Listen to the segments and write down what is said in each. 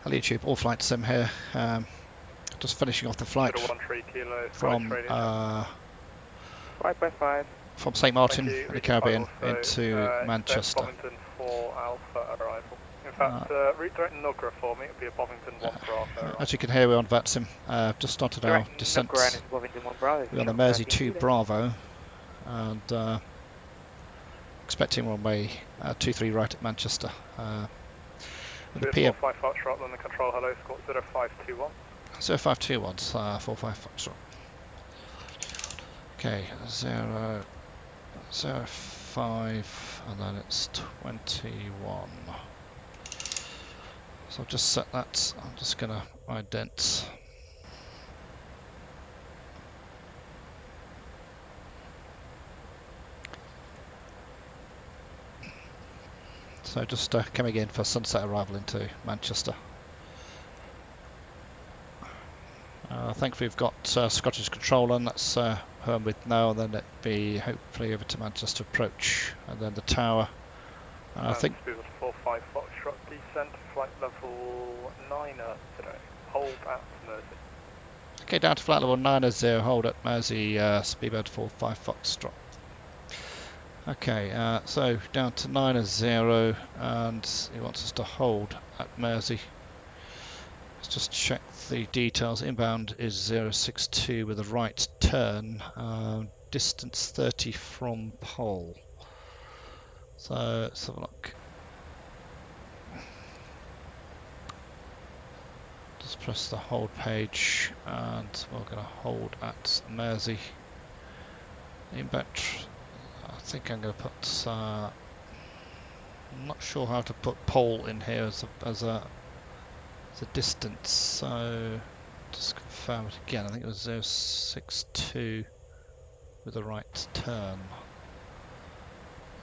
Hello YouTube, all flight sim here. Just finishing off the flight from 5x5. from St Maarten in the Caribbean into Manchester. Bovington 4 Alpha arrival. In fact, route direct Nugra for me, it'll be a Bovington 1 Bravo. As you can hear, we're on VATSIM. Just started our descent. We're on the MIRSI 2 Bravo and expecting runway 23 right at Manchester. With the PM 45 Foxtrot on the control hello, squawk 0521. 0521, 45 Foxtrot. Okay, 05 and then it's 21. So I've just set that. I'm just going to ident. So just coming in for sunset arrival into Manchester. Thankfully we've got Scottish control on, that's who I'm with now, and then it'll be hopefully over to Manchester approach, and then the tower. I think 45 Foxtrot descent, flight level 9er today, hold at MIRSI. Okay, down to flight level 9er, hold at MIRSI, speedbird 45 Foxtrot. Okay, so down to 9er, and he wants us to hold at MIRSI. Let's just check the details. Inbound is 062 with a right turn, distance 30 from pole. So let's have a look. Just press the hold page and we're going to hold at MIRSI. Inbound, I think I'm going to put, I'm not sure how to put pole in here as a distance, so just confirm it again. I think it was 062 with a right turn.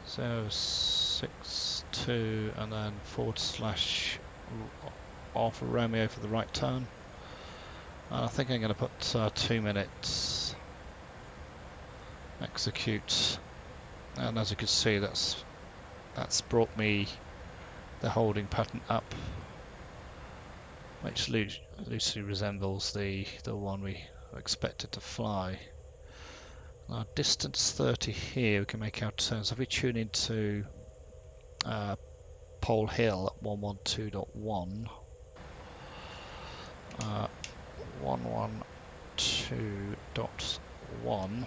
062 and then / Alpha Romeo for the right turn. I think I'm going to put 2 minutes. Execute, and as you can see, that's brought me the holding pattern up, which loosely resembles the one we expected to fly. Now distance 30 here, we can make our turns. If we tune into Pole Hill at 112.1, 112.1,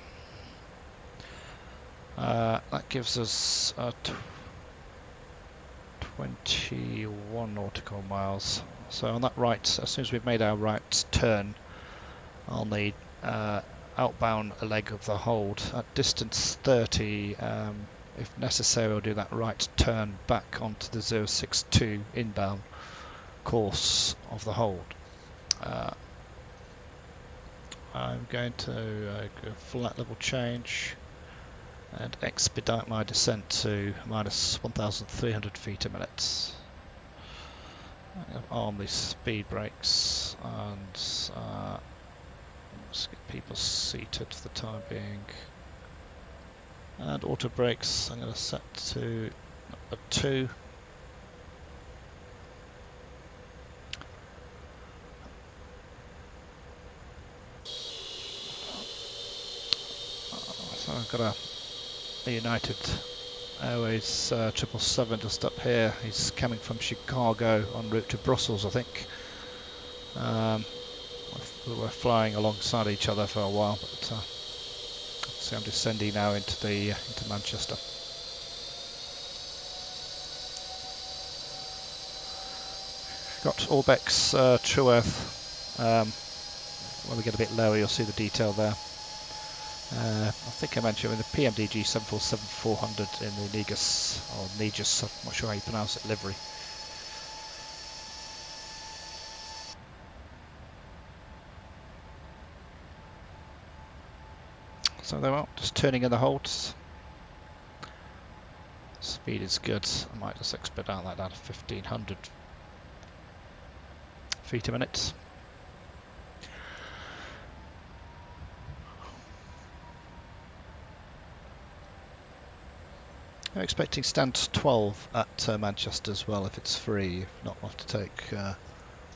that gives us 21 nautical miles. So on that right, as soon as we've made our right turn on the outbound leg of the hold at distance 30, if necessary we'll do that right turn back onto the 062 inbound course of the hold. I'm going to go flat level change and expedite my descent to minus 1,300 feet a minute. Arm these speed brakes and let's get people seated for the time being. And auto brakes I'm going to set to number 2. So I've got a United Airways 777 just up here. He's coming from Chicago en route to Brussels, I think. We were flying alongside each other for a while, but see, I'm descending now into Manchester. Got Orbex True Earth. When we get a bit lower, you'll see the detail there. I think I mentioned in the PMDG 747-400 in the Negus, or Negus, I'm not sure how you pronounce it, livery. So they are just turning in the holds. Speed is good. I might just expedite that down to 1,500 feet a minute. I'm expecting stand 12 at Manchester as well if it's free. If not, I'll have to take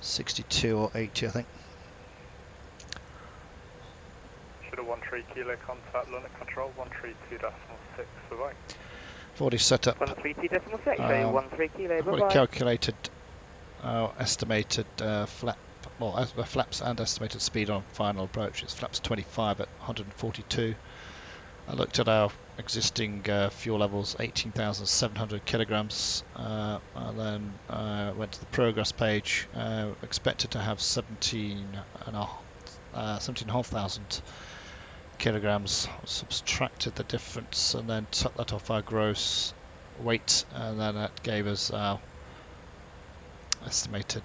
62 or 80, I think. Should have 13 kilo contact, London Control, 132.6, bye-bye. I've already set up, 132.6, show you 13 kilo, I've already bye-bye. calculated our estimated flap, well, flaps and estimated speed on final approach. It's flaps 25 at 142. I looked at our existing fuel levels, 18,700 kilograms, and then went to the progress page. Expected to have 17,500 kilograms. Subtracted the difference and then took that off our gross weight, and then that gave us our estimated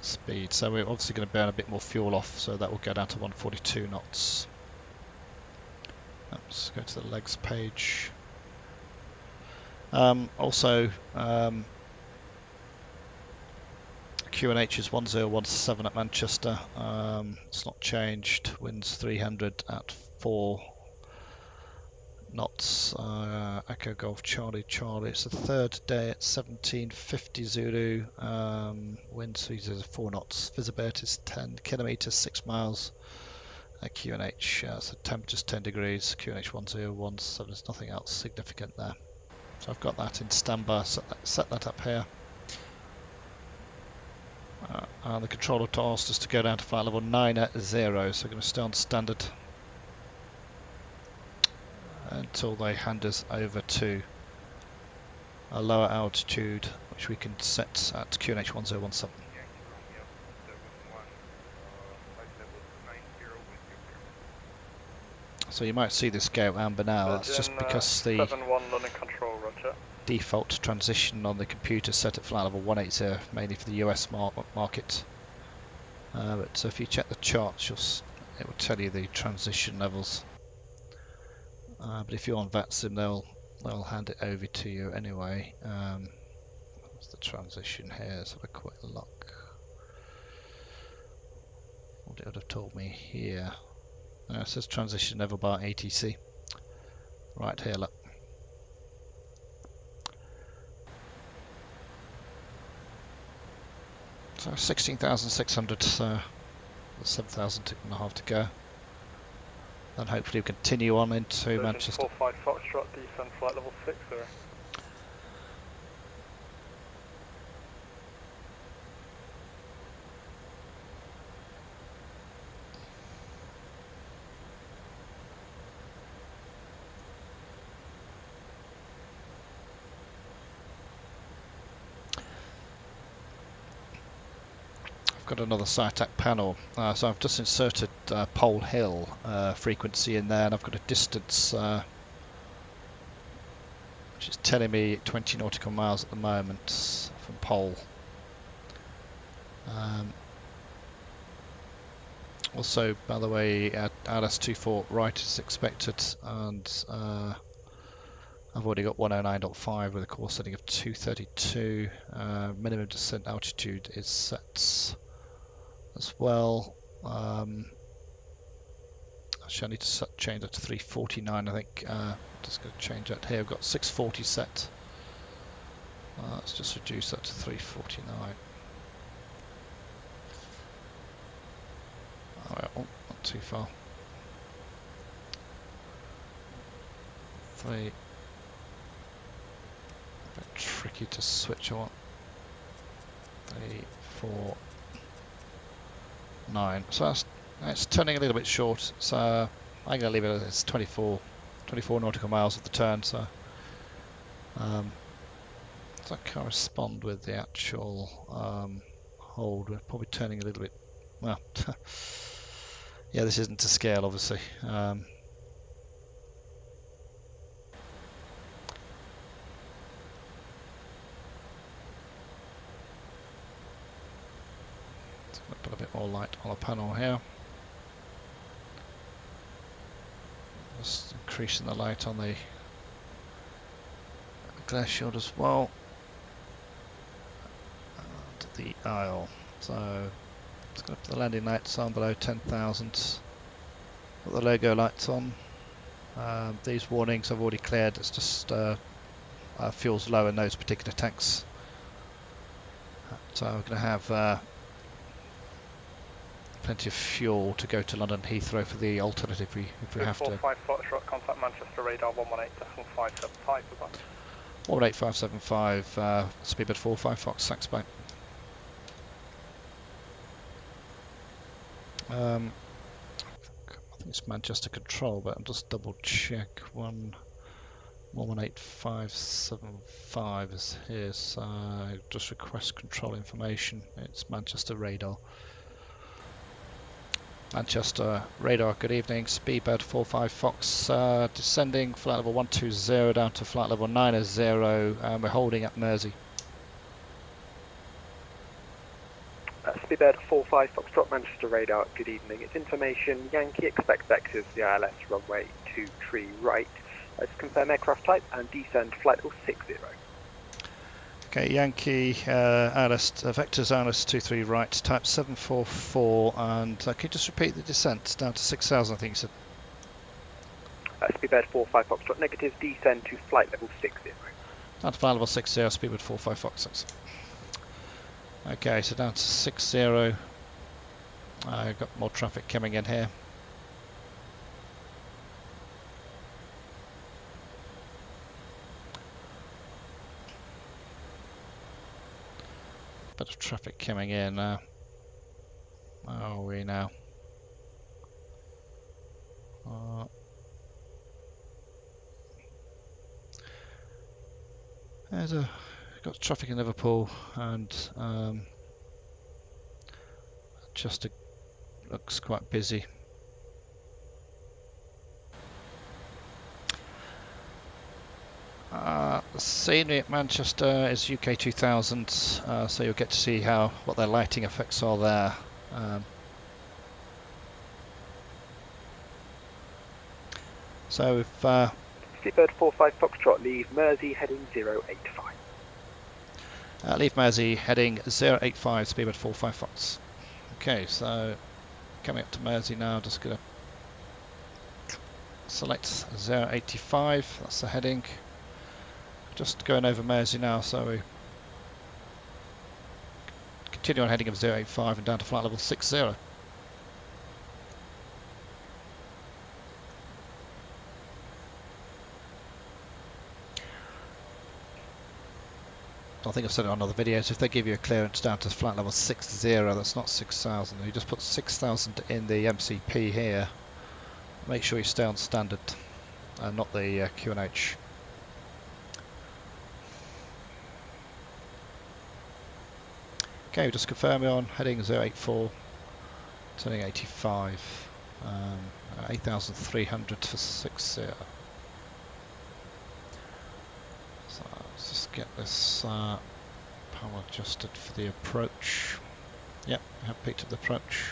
speed. So we're obviously going to burn a bit more fuel off, so that will go down to 142 knots. Let's go to the legs page. Also, QNH is 1017 at Manchester. It's not changed. Winds 300 at 4 knots. Echo Golf Charlie Charlie. It's the third day at 1750 Zulu. Wind speed is 4 knots. Visibility is 10 kilometers, 6 miles. At QNH, so temperature's 10 degrees. QNH 1017. There's nothing else significant there. So I've got that in standby. Set that up here. And the controller asked us to go down to flight level 9 at 0, so we're going to stay on standard until they hand us over to a lower altitude, which we can set at QNH 1017. So you might see this go amber now. That's just because the 7-1 London Control, roger. Default transition on the computer set at flight level 180, mainly for the US market. But if you check the charts, it will tell you the transition levels. But if you're on VATSIM, they'll hand it over to you anyway. What's the transition here? Let's have a quick look. What it would have told me here. It says transition level bar ATC. Right here, look. So 16,600, so 7,500 to go. Then hopefully we continue on into Manchester. 45 Foxtrot, descend flight level 6, sir. Got another SciTac panel, so I've just inserted Pole Hill frequency in there, and I've got a distance which is telling me 20 nautical miles at the moment from Pole. Also, by the way, LS24 right is expected, and I've already got 109.5 with a course setting of 232. Minimum descent altitude is set as well. Actually, I need to change that to 349. I think just going to change that here. I've got 640 set. Let's just reduce that to 349. Oh, not too far. 3. A bit tricky to switch on. 3, 4, 9. So it's turning a little bit short. So I'm going to leave it as 24 nautical miles at the turn. So does that correspond with the actual hold? We're probably turning a little bit. Well, yeah, this isn't to scale, obviously. Put a bit more light on the panel here. Just increasing the light on the glass shield as well. And the aisle. So it's going to put the landing lights on below 10,000. Put the logo lights on. These warnings I've already cleared. It's just fuel's low in those particular tanks. So we're going to have plenty of fuel to go to London Heathrow for the alternative if we have to. 45 Foxtrot, contact Manchester radar 118.575 for that. 118.575, speedbird 45 Fox, thanks, bye. I think it's Manchester Control, but I'll just double check. 118.575 is here, so just request control information. It's Manchester radar. Manchester radar, good evening. Speedbird 45 Fox, descending flight level 120 down to flight level 90, and we're holding at MIRSI. Speedbird 45 Foxtrot, Manchester radar, good evening. It's information Yankee, expect vectors VILS runway 23 right. Let's confirm aircraft type and descend flight level 60. Okay, Yankee, vectors ILS 23 right, type 744, and can you just repeat the descent down to 6,000, I think you said? Speedbird 45 Foxtrot, negative, descend to flight level 60. Down to flight level 60, Speedbird 45 Fox 6. Okay, so down to 60. I've got more traffic coming in here. Bit of traffic coming in. Where are we now? Got traffic in Liverpool, and just looks quite busy. The scenery at Manchester is UK 2000, so you'll get to see what their lighting effects are there. So if Speedbird 45 Foxtrot, leave MIRSI heading 085. leave MIRSI heading 085, Speedbird 45 Fox. Okay, so coming up to MIRSI now, just gonna select 085, that's the heading. Just going over MIRSI now, so we continue on heading of 085 and down to flight level 60. I think I've said it on other videos, if they give you a clearance down to flight level 60, that's not 6,000. You just put 6,000 in the MCP here. Make sure you stay on standard and not the QNH. Okay, just confirming on heading 084, turning 85, 8,300 for 60. So let's just get this power adjusted for the approach. Yep, I have picked up the approach.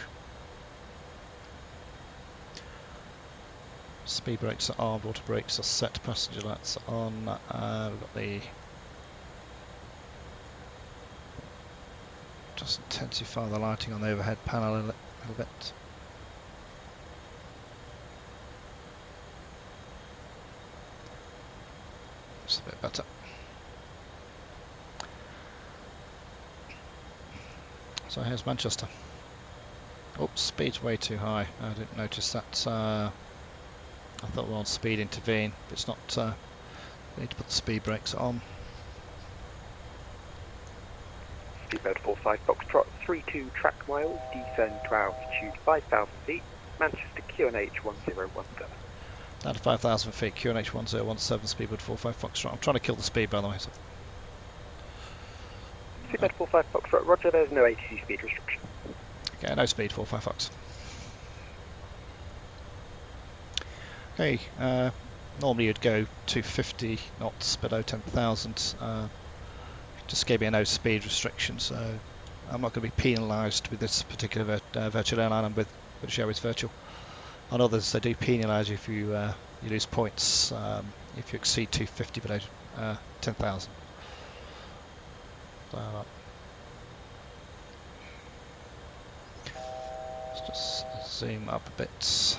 Speed brakes are on, water brakes are set, passenger lights are on. We've got the just intensify the lighting on the overhead panel a little bit. Just a bit better. So here's Manchester. Oops, speed's way too high. I didn't notice that. I thought we were on speed intervene, but it's not. We need to put the speed brakes on. Speedbird 45 Foxtrot, 32 track miles, descend to altitude 5,000 feet, Manchester QNH 1017. Down to 5,000 feet, QNH 1017, Speedbird 45 Foxtrot. I'm trying to kill the speed, by the way. So. Speedbird 45 Foxtrot, roger, there's no ATC speed restriction. Okay, no speed, 45 Fox. Okay, normally you'd go 250 knots below 10,000. Just gave me a no speed restriction, so I'm not going to be penalised with this particular virtual airline. I'm with British Airways Virtual. On others, they do penalise you if you lose points if you exceed 250 below 10,000. So, let's just zoom up a bit.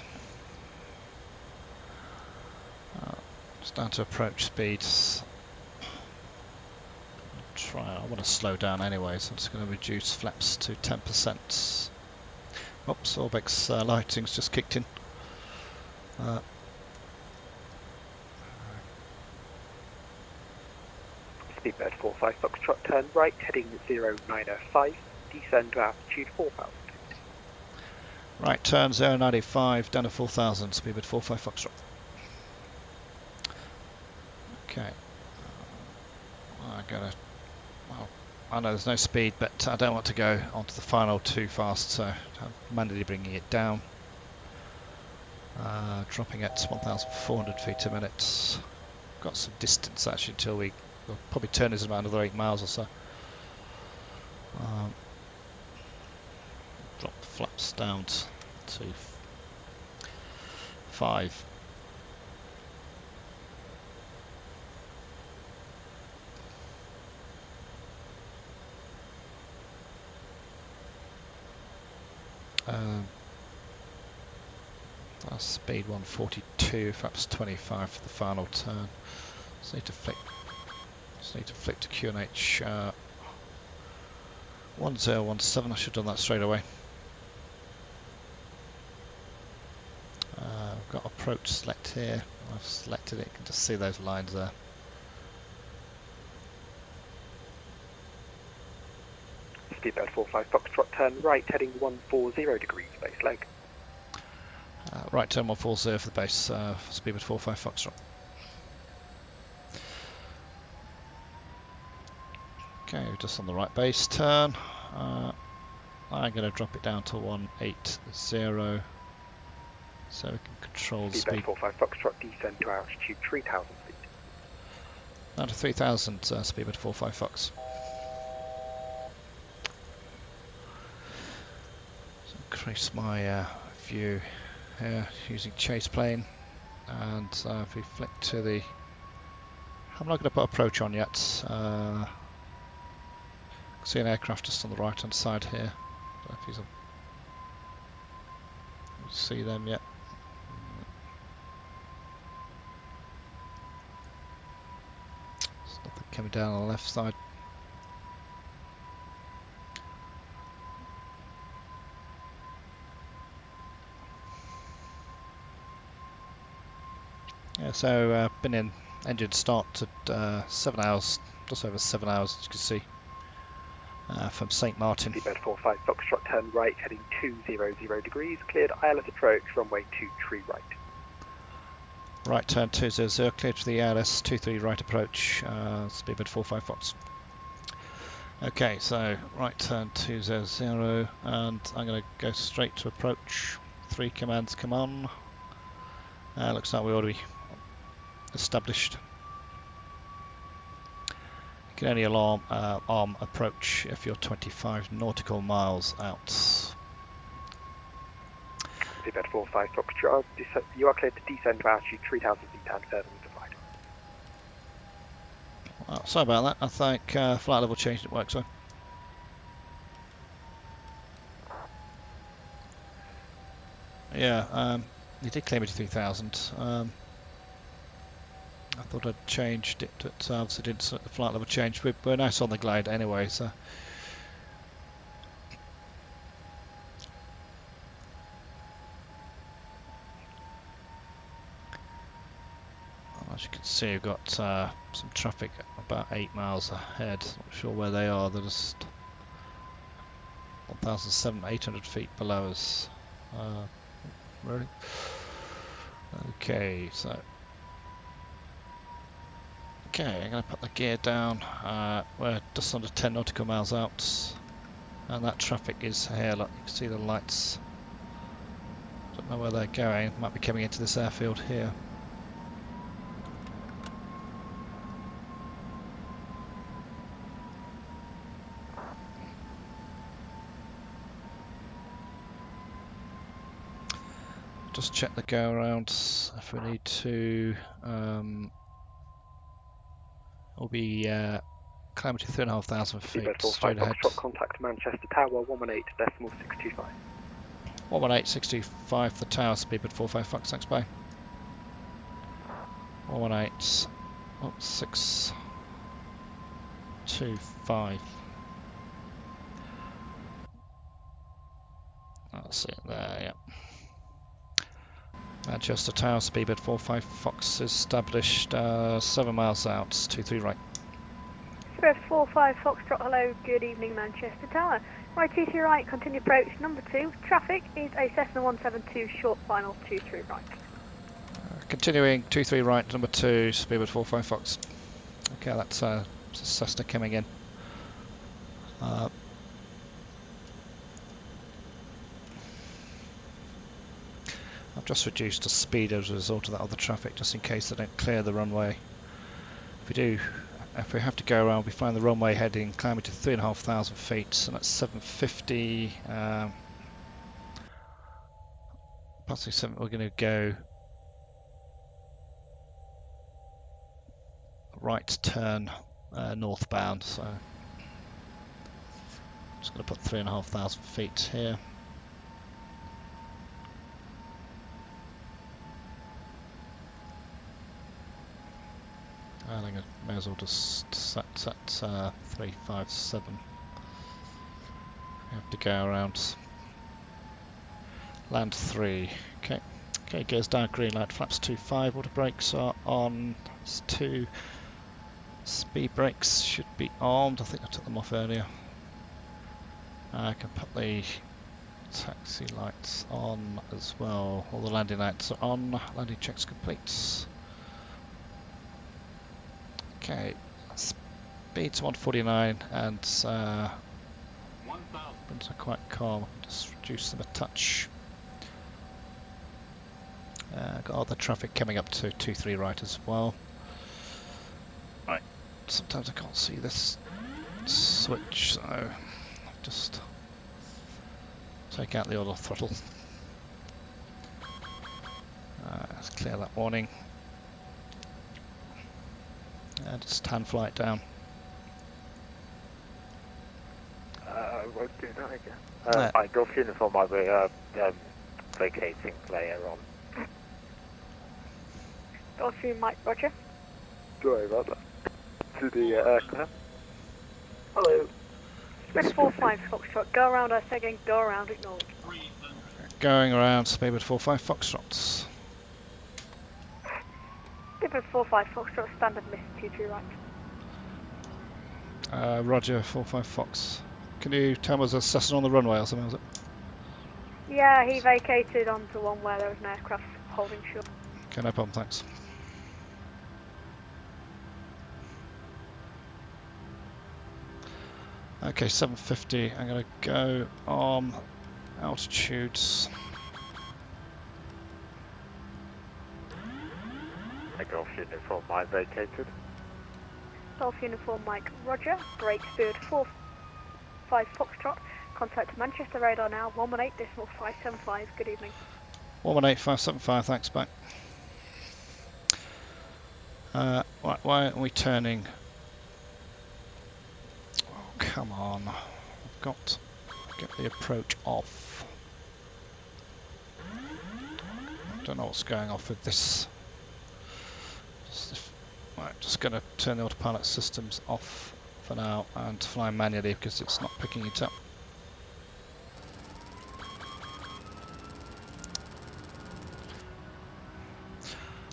Just down to approach speeds. I want to slow down anyway, so I'm just going to reduce flaps to 10%. Oops, Orbex's lighting's just kicked in. Speedbird 45 Foxtrot, turn right, heading 0905, descend to altitude 4000 feet. Right, turn 095 down to 4000, speedbird 45 Foxtrot. Okay. Well, I know there's no speed, but I don't want to go onto the final too fast, so I'm manually bringing it down. Dropping at 1,400 feet a minute. Got some distance actually until we'll probably turn this about another 8 miles or so. Drop the flaps down to 5. That's speed 142, flaps 25 for the final turn. Just need to flick to QNH 1017. I should have done that straight away. I've got approach select here. I've selected it. You can just see those lines there. Speedbird 45 Foxtrot, turn right, heading 140 degrees, base leg. Right turn 140 for the base, speedbird 45 Foxtrot. Okay, we're just on the right base turn. I'm going to drop it down to 180 so we can control the speed. Speedbird 45 Foxtrot, descend to altitude 3000 feet. Down to 3000, speedbird 45 Fox. So increase my view here using chase plane, and if we flick to the, I'm not going to put approach on yet. See an aircraft just on the right hand side here. I don't know if he's see them yet. There's nothing coming down on the left side. Yeah, so been in engine start at 7 hours, just over 7 hours, as you can see, from St Maarten. Speedbird 45 Foxtrot, turn right, heading 200 degrees, cleared ILS approach, runway 23 right. Right turn 200, cleared for the ALS 23 right approach, speedbird 45 Fox. Okay, so right turn 200, and I'm going to go straight to approach. 3 commands come on. Looks like we ought to be established. You can only arm approach if you're 25 nautical miles out. Speedbird 45 Foxtrot, you are cleared to descend to altitude 3000 feet and further into flight. Sorry about that. I think flight level change didn't work, so. Yeah, you did clear me to 3000. I thought I'd changed it, but obviously didn't select the flight level change. We're nice on the glide anyway, so. As you can see, we've got some traffic about 8 miles ahead. Not sure where they are. They're just 1,800 feet below us. Really? Okay, so. Okay, I'm going to put the gear down. We're just under 10 nautical miles out, and that traffic is here. Look, you can see the lights. Don't know where they're going. Might be coming into this airfield here. Just check the go around if we need to. We'll be climbing to 3,500 feet straight ahead. Foxtrot, contact Manchester Tower 118.625. 118.625 for the tower, speedbird 45 Fox, thanks, bye. 118.625. That's it there, yeah. Manchester Tower, speedbird 45 Fox established 7 miles out, 23 right. Express 45 Foxtrot, hello, good evening Manchester Tower. Right 23 right, continue approach number 2. Traffic is a Cessna 172, short final 23 right. Continuing 23 right, number 2, speedbird 45 Fox. Okay, that's Cessna coming in. I've just reduced the speed as a result of that other traffic, just in case they don't clear the runway. If we have to go around, we find the runway heading climbing to 3,500 feet, and that's 750. Possibly 7. We're going to go right turn northbound. So I'm just going to put 3,500 feet here. I think I may as well just set 357. We have to go around land 3. Okay. Okay, goes down green light, flaps 25. Auto brakes are on. It's 2. Speed brakes should be armed. I think I took them off earlier. I can put the taxi lights on as well. All the landing lights are on. Landing checks complete. Okay, speed's 149 and winds are quite calm. Just reduce them a touch. Got other traffic coming up to 23 right as well. Right, sometimes I can't see this switch, so I'll just take out the auto throttle. Let's clear that warning. And just hand flight down. I won't do that again. I Golf uniform, I'll be vacating later on. Dolphin Mike, roger. Sorry about that. To the aircraft. Hello. Express 45 Foxtrot, go around, I say again, go around, ignore. Going around, speedbird 45 Foxtrots. Speedbird 45 Foxtrot, standard miss 23 right. Roger, 45 Fox. Can you tell me, was there a Cessna on the runway or something, was it? Yeah, he vacated onto one where there was an aircraft holding short. Okay, no problem, thanks. Okay, 750. I'm going to go on altitudes. Golf uniform, I vacated. Golf uniform Mike, roger. Brake speed 45 Foxtrot. Contact Manchester radar now, 118.575. Good evening. 118.575, thanks, back. Why aren't we turning? Oh, come on. I've got to get the approach off. I don't know what's going off with this. Right, just going to turn the autopilot systems off for now and fly manually because it's not picking it up.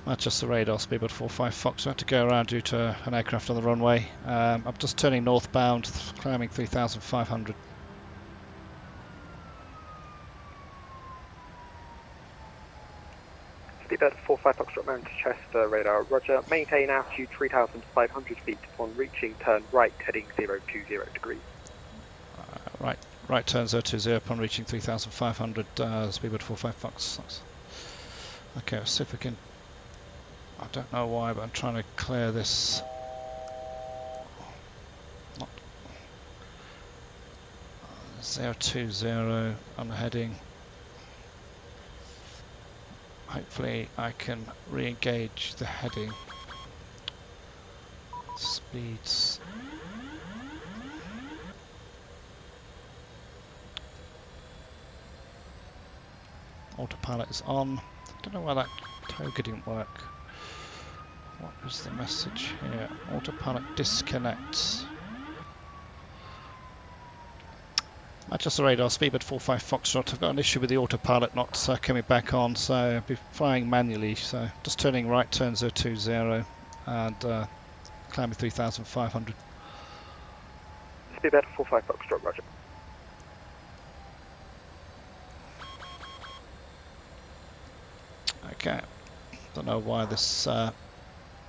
Manchester radar, speedbird 45 Fox. We have to go around due to an aircraft on the runway. I'm just turning northbound, climbing 3,500. Speedbird 45 Foxtrot Manchester radar, roger. Maintain altitude 3,500 feet upon reaching turn right, heading 020 degrees. Right turn 020 upon reaching 3,500, speedbird 45 Fox. Okay, let's see if we can. I don't know why, but I'm trying to clear this. Not 020 on the heading. Hopefully I can re-engage the heading. Speeds. Autopilot is on. I don't know why that toga didn't work. What was the message here? Autopilot disconnect. Manchester radar, speedbird 45 Foxtrot. I've got an issue with the autopilot not coming back on, so I'll be flying manually. So just turning right, turn 020 and climbing 3,500. Speedbird 45 Foxtrot, roger. Okay, don't know why this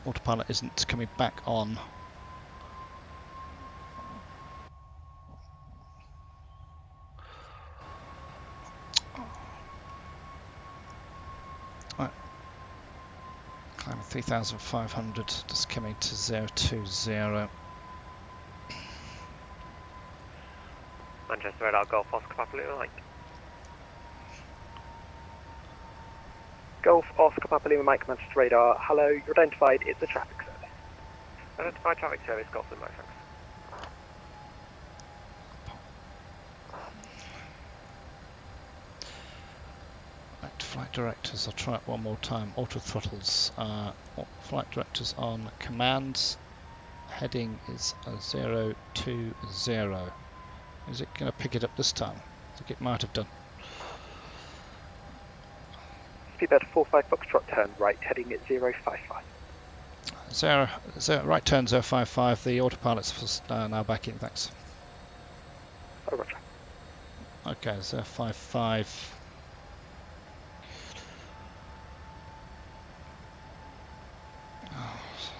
autopilot isn't coming back on. Right. Climbing 3,500, just coming to 020. Manchester radar, Golf Oscar Papa Lima Mike. Golf Oscar Papa Lima Mike, Manchester radar. Hello, you're identified. It's a traffic service. Identified traffic service, Golf Lima Mike, thanks. Right, flight directors, I'll try it one more time. Auto throttles. Flight directors on commands. Heading is 020. Is it going to pick it up this time? I think it might have done. Speedbird 45 Foxtrot, turn right, heading at 055. Right turn 055. The autopilot's now back in, thanks. Oh, roger. Okay, 055.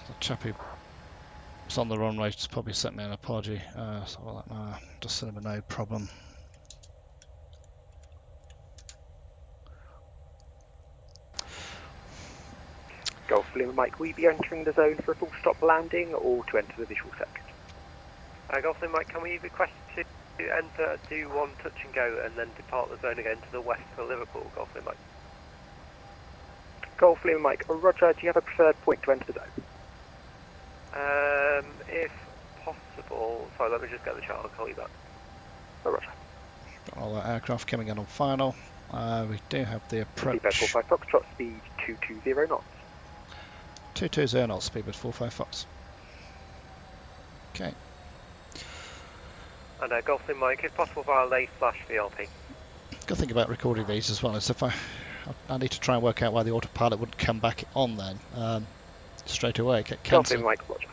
The chap who was on the runway just probably sent me an apology. So I'll let me just send him a no problem. Golf Lima Mike, will you be entering the zone for a full stop landing or to enter the visual circuit? Golf Lima Mike, can we request to enter, do one touch and go and then depart the zone again to the west for Liverpool, Golf Lima Mike? Golf Lima Mike, roger, do you have a preferred point to enter the zone? If possible, sorry, let me just get the chart, I'll call you back. Oh, roger. Got all that aircraft coming in on final. We do have the approach. Speedbird 45 Foxtrot, speed 220 knots. 220 knots, speedbird 45 Fox. Okay. And Golf Lima Mike, if possible via lay flash VLP. Good thing about recording these as well is if I need to try and work out why the autopilot wouldn't come back on then straight away. Golf Lima Mike, roger.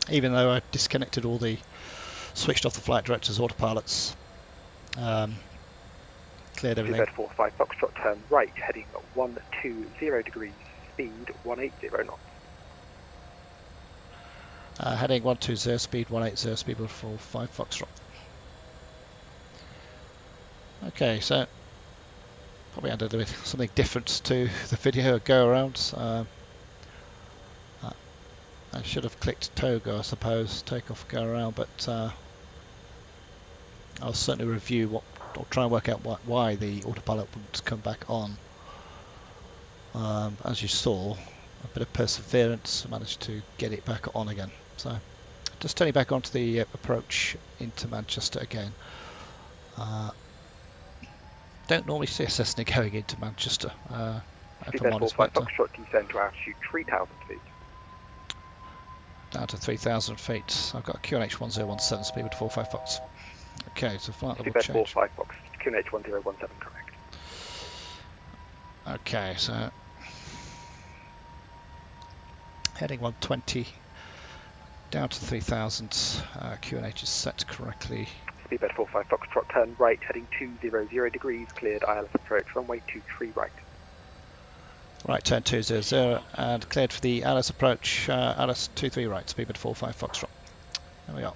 Even though I disconnected switched off the flight director's autopilots, cleared everything. Speedbird 45 Foxtrot, turn right, heading 120 degrees, speed 180 knots. Heading 120, speed 180, speedbird 45 Foxtrot. Okay, so probably had to do something different to the video go around. I should have clicked toga, I suppose, take off, go around, but I'll certainly review or try and work out why the autopilot wouldn't come back on. As you saw, a bit of perseverance, managed to get it back on again. So, just turning back onto the approach into Manchester again. Don't normally see a Cessna going into Manchester. If I'm honest, but, Foxtrot, descend to altitude 3,000 feet. Down to 3,000 feet. I've got a QNH 1017 speed with 45 Fox. Okay, so flight level change. 45 Fox, QNH 1017, correct. Okay, so heading 120 down to 3,000. QNH is set correctly. Speedbird 45 Foxtrot, turn right, heading 200 degrees, cleared ILS approach, runway 23 right. Right, turn 200 and cleared for the Alice approach, Alice 23 right, speedbird 45 Foxtrot. There we are.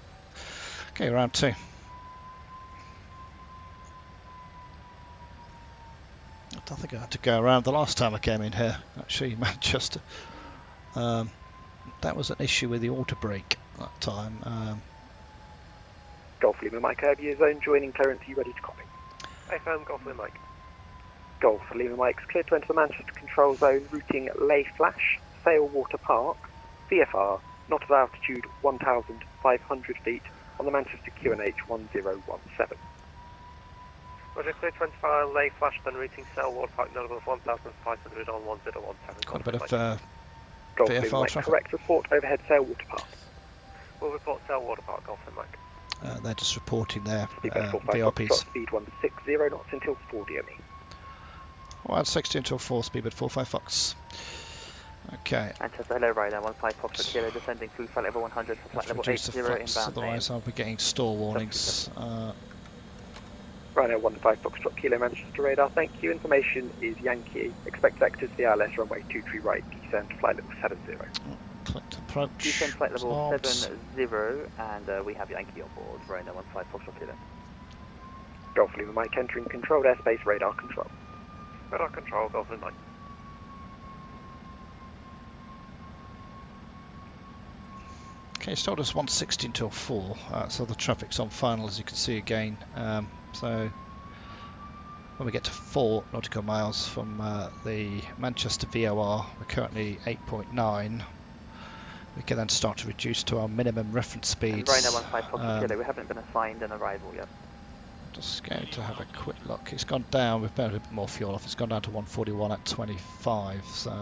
Okay, round 2. I don't think I had to go around the last time I came in here, actually, Manchester. That was an issue with the auto brake that time. Golf Lima Mike, Air zone joining clearance, are you ready to copy? Affirm, Golf Lima Mike. Golf Lima Mike's cleared to enter the Manchester control zone, routing Lay Flash, Sailwater Park, VFR, not at altitude 1,500 feet on the Manchester QNH 1017. Roger, clear to enter via Lay Flash, then routing Sailwater Park, not above 1,500 on 1017. Quite a bit of Golf VFR Lima Mike, traffic. correct report overhead Sailwater Park. We'll report Sailwater Park, Golf Lima Mike. They're just reporting their Speedbird 45 VRPs. Foxtrot, speed 160 knots until 4 DME. 160 until 4, Speedbird 45 Fox. Okay. Manchester, hello, Ryder 15 Foxtrot Kilo, descending through flight level 100 for flight Let's level reduce 80 the flux, inbound. otherwise I'll be getting stall warnings. Rhino 15 Foxtrot Kilo Manchester radar, thank you. Information is Yankee. Expect vectors VLS runway 23 right, descend flight level 70. Click to approach. Descend flight level Arms. 70, and we have Yankee on board, Rhino 15 Foxtrot Kilo. Golf Lima Mike entering controlled airspace radar control. Radar control, Golf Lima Mike. Okay, it's told us 160 until 4, so the traffic's on final, as you can see again. So when we get to 4 nautical miles from the Manchester VOR, we're currently 8.9. We can then start to reduce to our minimum reference speeds. And Rhino 15 Foxtrot Kilo, we haven't been assigned an arrival yet. Just going to have a quick look. It's gone down, we've burned a bit more fuel off. It's gone down to 141 at 25, so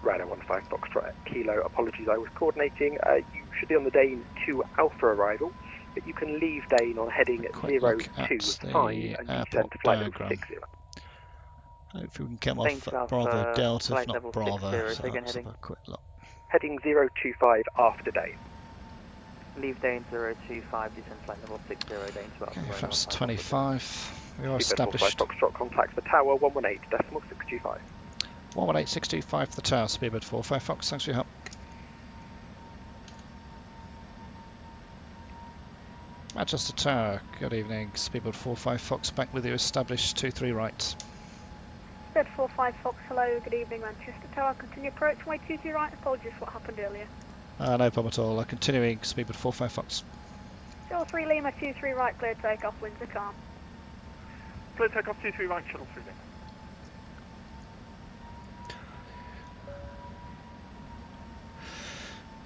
Rhino 15 Foxtrot Kilo, apologies, I was coordinating. You should be on the Dane 2 Alpha arrival, but you can leave Dane on heading quick look at 025 the and airport descend to flight level diagram. 60. Hopefully we can come Thanks, off Alpha, Bravo Delta, if flight not level Bravo. 60, So again let's have heading. a quick look. Heading 025 after Dane. Leave Dane 025, descend flight level 60, Dane 12. Okay, Rhino flaps 15 25. We are Speedbird 45 established. Foxtrot contact the tower 118.625. 118.625 for the tower, Speedbird 45 Fox, thanks for your help. Manchester Tower, good evening, Speedbird 45 Fox, back with you, established 23 right. Speed 45 Fox, hello, good evening Manchester Tower, continue approach, way 23 right, apologies for what happened earlier. No problem at all, continuing, Speedbird 45 Fox. 03 Lima, 23 right, clear takeoff, winds are calm. Clear takeoff 23 right, shuttle 3 Lima.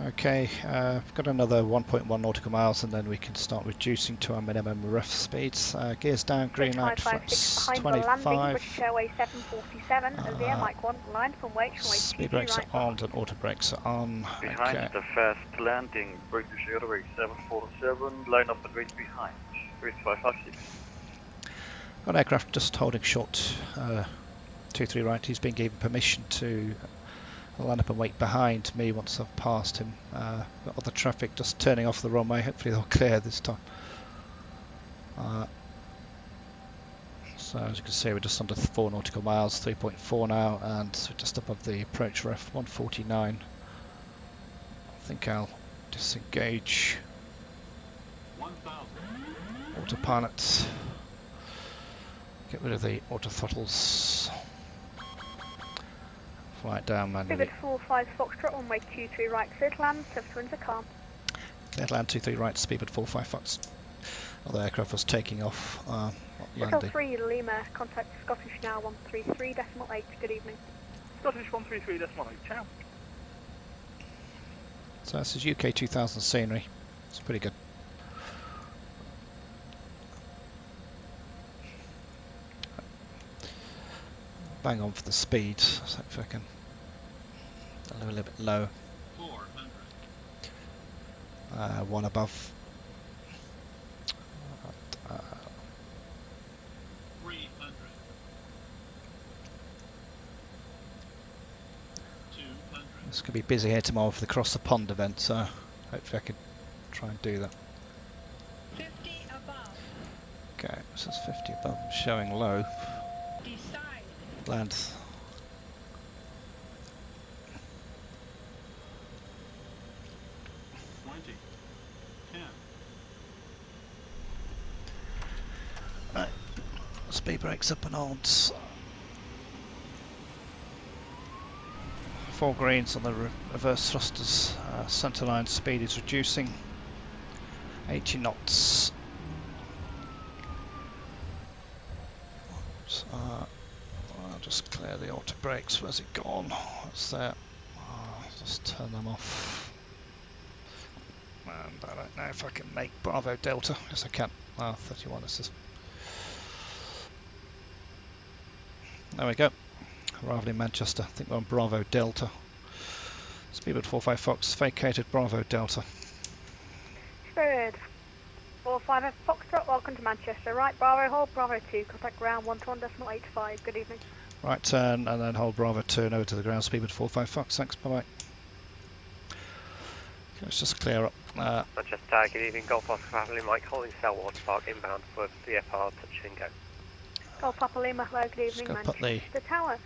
Okay, we've got another 1.1 nautical miles and then we can start reducing to our minimum ref speeds. Gears down, green light, flaps behind the landing, 25. British Airways 747, Azir, Mike 1, line from wait, from way Speed 23 brakes right. are armed and auto brakes are on. Behind Okay. the first landing, British Airways 747, line up and wait behind, 3556. One aircraft just holding short 23 right. He's been given permission to line up and wait behind me once I've passed him. Got other traffic just turning off the runway. Hopefully they'll clear this time. So as you can see, we're just under 4 nautical miles, 3.4 now, and we're just above the approach ref, 149. I think I'll disengage autopilot. Get rid of the auto throttles. Fly it down manually. Speedbird 45 Foxtrot, runway 23 right, cleared land, surface winds are calm. Cleared land 23 right, Speedbird 45 Fox. Other aircraft was taking off, not Shuttle landing. 3 Lima, contact Scottish now 133.8, good evening. Scottish 133.8, ciao. So this is UK 2000 scenery. It's pretty good. Bang on for the speed, so if I can a little bit low. 400. One above. 300. 200. It's going to be busy here tomorrow for the Cross the Pond event, so hopefully I can try and do that. 50 above. Okay, so it's 50 above, showing low. Decide. Land. Right, speed brakes up and on. 4 greens on the reverse thrusters. Centerline speed is reducing. 80 knots. I'll just clear the auto brakes. Where's it gone? It's there. Just turn them off. And I don't know if I can make Bravo Delta. Yes, I can. 31 this is. There we go. Arriving in Manchester. I think we're on Bravo Delta. Speedbird 45 Fox, vacated Bravo Delta. Spirit 45 Foxtrot, welcome to Manchester. Right, Bravo, hold Bravo 2, contact ground 121.85. Good evening. Right turn and then hold Bravo 2 and over to the ground. Speedbird 45 Fox, thanks, bye bye. Okay, let's just clear up. Manchester, good evening, Golf Oscar Papa Lima, Mike, holding cell Water Park inbound for VFR, touch and go. Golf Papa Lima, hello, good evening, Just put the Manchester Tower.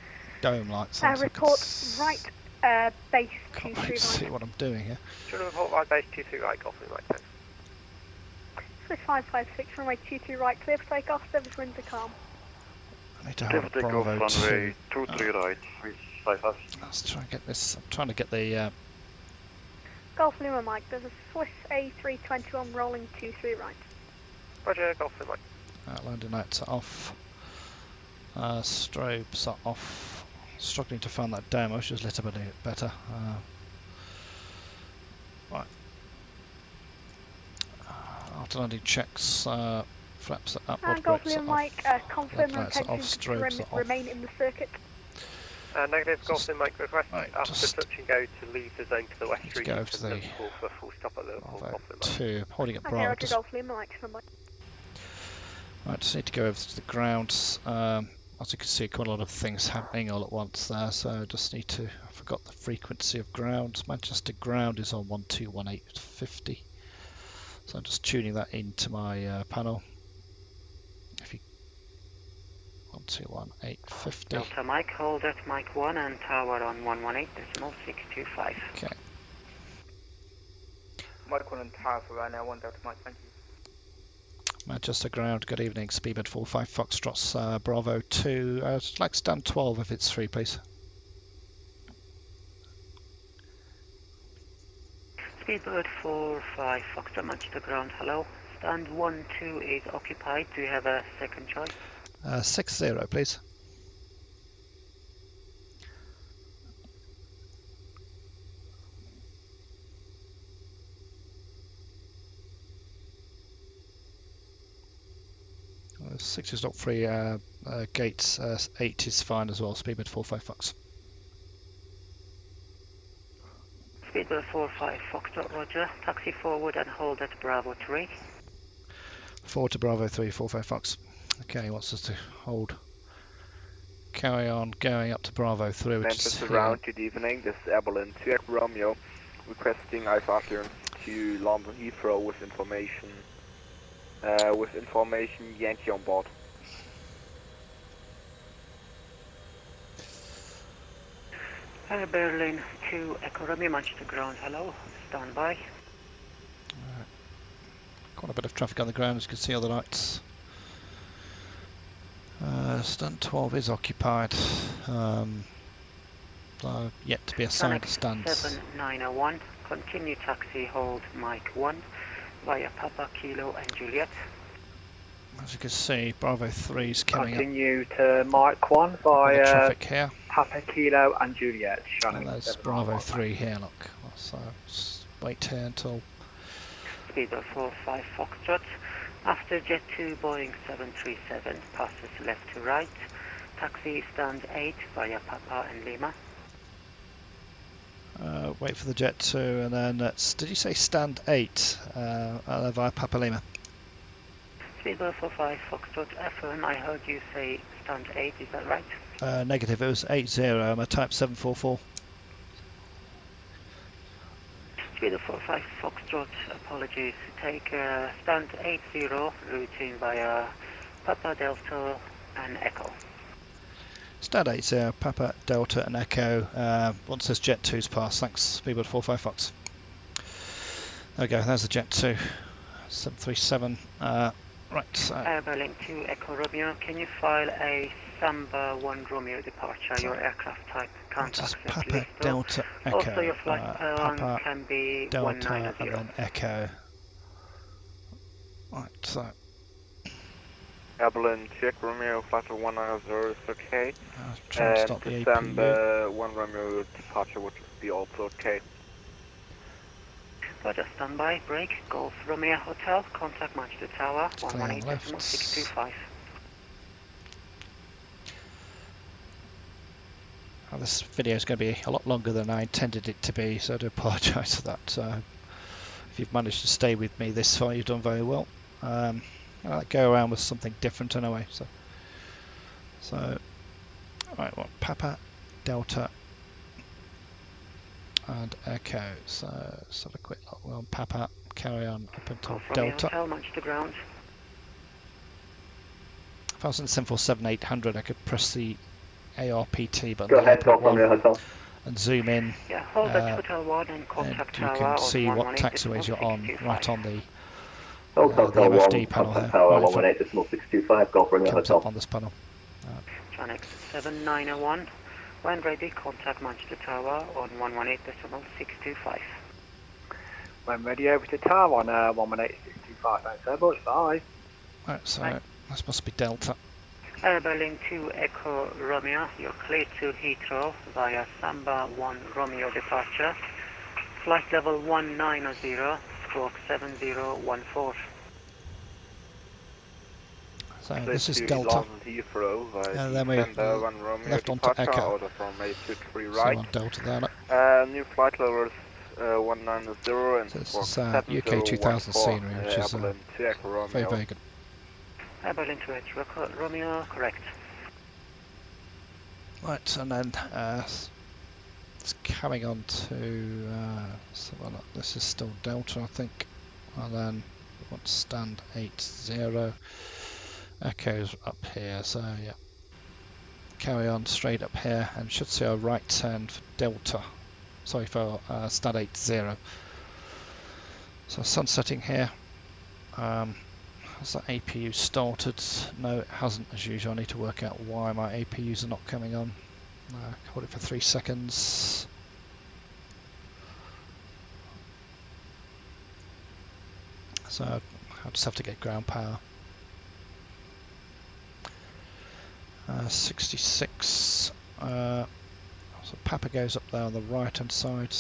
dome lights on. Report right, base Can't 23 wait to see right. what I'm doing here. Do you want to report right base 23 right, Golf Lima, thanks. Swiss 556, runway 23 right, clear for takeoff, service winds are calm. I need to hold Bravo 2. Runway 23 right, 355. Let's try and get this. I'm trying to get the. Golf Lima Mike, there's a Swiss A321 rolling 23 right. Roger, Golf Lima. Landing lights are off. Strobes are off. Struggling to find that dome. I wish it was lit up a bit better. Right. After landing checks, flaps are upward, Golf grips are Lima off. Mike, confirm your Lights are off, intention to strobes are off. remain in the circuit. Negative, Golf Lima, Mike, request Right, after just touch and go to leave the zone to the west need to region go to the Liverpool for a full stop at Liverpool, Bravo Golf Lima. 2, holding at Okay, Bravo. Roger, Golf Lima Mike, stand by. Right, just need to go over to the ground. As you can see, quite a lot of things happening all at once there, so I just need to. I forgot the frequency of ground. Manchester ground is on 121850, so I'm just tuning that into my panel. If you 121850. Delta Mike, hold at Mike 1 and tower on 118.625. Okay. Mike 1 and tower for right now, 1 Delta Mike, thank you. Manchester ground, good evening. Speedbird 45 Foxtrots, Bravo 2. I'd like stand 12 if it's free, please. Speedbird 45 Foxtrot, Manchester ground, hello. Stand 1-2 is occupied. Do you have a second choice? 6-0, please. Uh, 6 is not free. Gates 8 is fine as well. Speedbird 45 Fox. Speedbird 45 Foxtrot, roger. Taxi forward and hold at Bravo 3. Forward to Bravo 3, 45 Fox. Okay, he wants us to hold. Carry on going up to Bravo 3, which is Manchester here. ground, good evening. This is Evelyn 2 Echo Romeo, requesting IFR clearance to London Heathrow with information. Yankee on board. Berlin 2 Echo Romeo, Manchester ground, hello. Stand by. Quite a bit of traffic on the ground, as you can see all the lights. Stand 12 is occupied. Yet to be assigned stands. 7901, continue taxi, hold Mike 1 via Papa, Kilo and Juliet. As you can see, Bravo 3 is coming Continue to Mike 1 up. All the via traffic here. Papa, Kilo and Juliet. Shannon. And there's Bravo 3 here, look. So just wait here until. Speedbird 45 Foxtrot. After Jet 2 Boeing 737 passes left to right, taxi stand 8 via Papa and Lima. Wait for the Jet 2 and then did you say stand 8 via Papa Lima? Speedbird 45 Foxtrot, affirm, I heard you say stand 8, is that right? Negative, it was 80, I'm a type 744. Speedbird 45 Foxtrot, apologies, take stand 80, routing via Papa, Delta and Echo. Stand 80, Papa, Delta and Echo. Once this Jet 2's passed, thanks, Speedbird 45 Fox. There we go, there's the Jet 2, 737. Right. Berlin 2 Echo Romeo, can you file a Samba 1 Romeo departure? Your aircraft type can't access Papa, list. Delta, Echo. Also, your flight Papa, can be Delta 190. and then Echo. Right, so. Evelyn 2 Echo Romeo, flight 190 is okay. Try and stop the APU. December 1 Romeo departure would be also okay. Roger, standby, break, Golf Romeo Hotel, contact Manchester Tower, Clear left. 118.625. This video is going to be a lot longer than I intended it to be, so I do apologise for that. If you've managed to stay with me this far, you've done very well. I like go around with something different anyway. So right, well, Papa, Delta, and Echo. So let's have a quick look. We're on Papa, carry on up until Delta. Hotel, launch to ground. If I was in Simple 7800, I could press the ARPT button. Go ahead, go from your hotel. And zoom in. Yeah, hold at Hotel 1 and contact and you tower can see on what taxiways you're on 118.625. right on the Hotel MFD 1, panel contact here. tower Right, 118.625, go from your comes hotel. up on this panel. Tranex 7901. When ready, contact Manchester Tower on 118.625. When ready, over to tower on 118.625. Thanks so much. Bye. Right, so this must be Delta. Berlin 2 Echo Romeo, you're clear to Heathrow via Samba 1 Romeo departure. Flight level 190, stroke 7014. So this is Delta. And then we left onto Echo. So on Delta there. New flight levels 190 and So this is UK 2000 scenery, which is very, very good. Berlin 2 Echo Romeo, correct. Right, and then it's coming on to this is still Delta, I think, and then we want to stand 80. Echo's up here, so yeah, carry on straight up here, and should see our right turn for Delta. Sorry, for stand 80. So sun setting here. Has that APU started? No, it hasn't, as usual. I need to work out why my APUs are not coming on. Hold it for 3 seconds. So I just have to get ground power. 66. So Papa goes up there on the right hand side.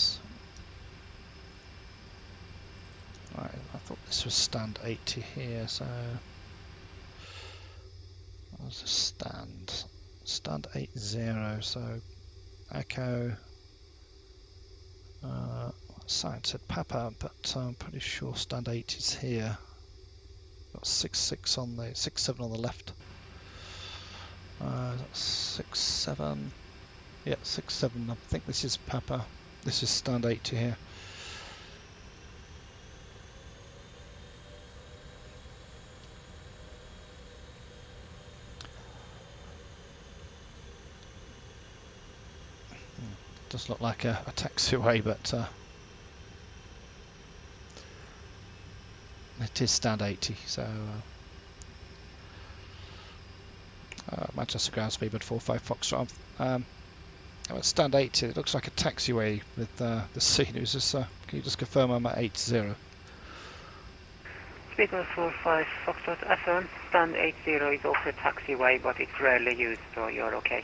Right, I thought this was stand 80 here, so what's the stand? Stand 80, so Echo sign said Papa, but I'm pretty sure stand 80 is here. Got 66 on the 67 on the left. That's 67. Yeah, 67. I think this is Papa. This is stand 80 here. Does look like a taxiway, but it is stand 80. So Manchester ground speed, but 45 Foxtrot. Stand 80. It looks like a taxiway with the scenery. Is this, can you just confirm I'm at 80? Speaker 45 Foxtrot FM, stand 80 is also a taxiway, but it's rarely used, so you're okay.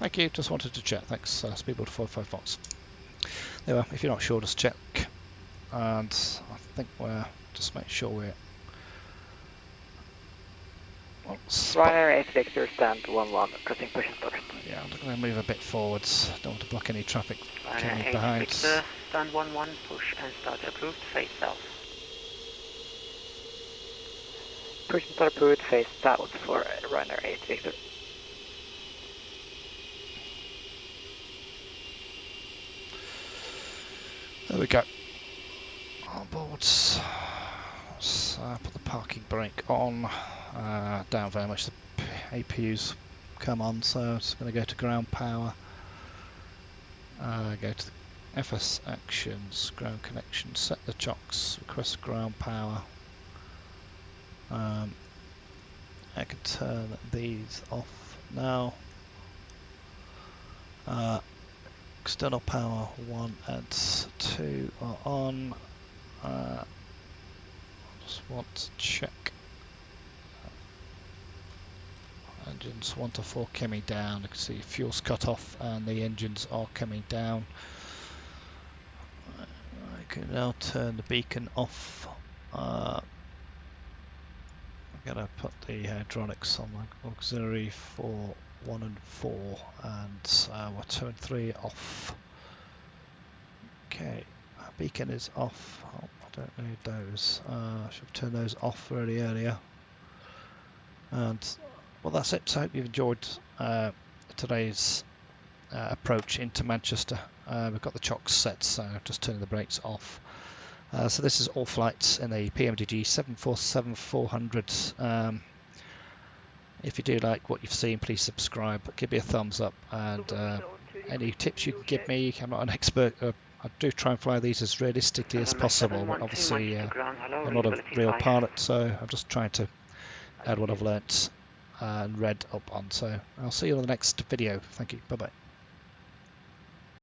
Thank you, just wanted to check. Thanks, Speedboard 45 Fox. Anyway, if you're not sure, just check. And I think we're just make sure we're. Ryanair 8 Victor, stand 11, crossing push and start. Yeah, I'm going to move a bit forwards. Don't want to block any traffic coming Ryanair 8 behind. Victor, stand 11, push and start approved, face south. Push and start approved, face south for Ryanair 8 Victor. There we go. On boards. Let's put the parking brake on. Down very much. The APUs come on, so it's going to go to ground power. Go to the FS actions, ground connection, set the chocks, request ground power. I can turn these off now. External power 1 and 2 are on. I just want to check. Engines 1 to 4 coming down. You can see fuel's cut off and the engines are coming down. I can now turn the beacon off. I'm going to put the hydraulics on the auxiliary for 1 and 4, and we're 2 and 3 off. Okay, our beacon is off. Oh, I don't need those. I should turn those off really earlier. And well, that's it. So I hope you've enjoyed today's approach into Manchester. We've got the chocks set, so just turning the brakes off. So this is all flights in the PMDG 747-400. If you do like what you've seen, please subscribe, give me a thumbs up, and any tips you can give me. I'm not an expert. I do try and fly these as realistically as possible, but obviously I'm not a real pilot, so I'm just trying to add what I've learnt and read up on. So I'll see you on the next video. Thank you. Bye bye.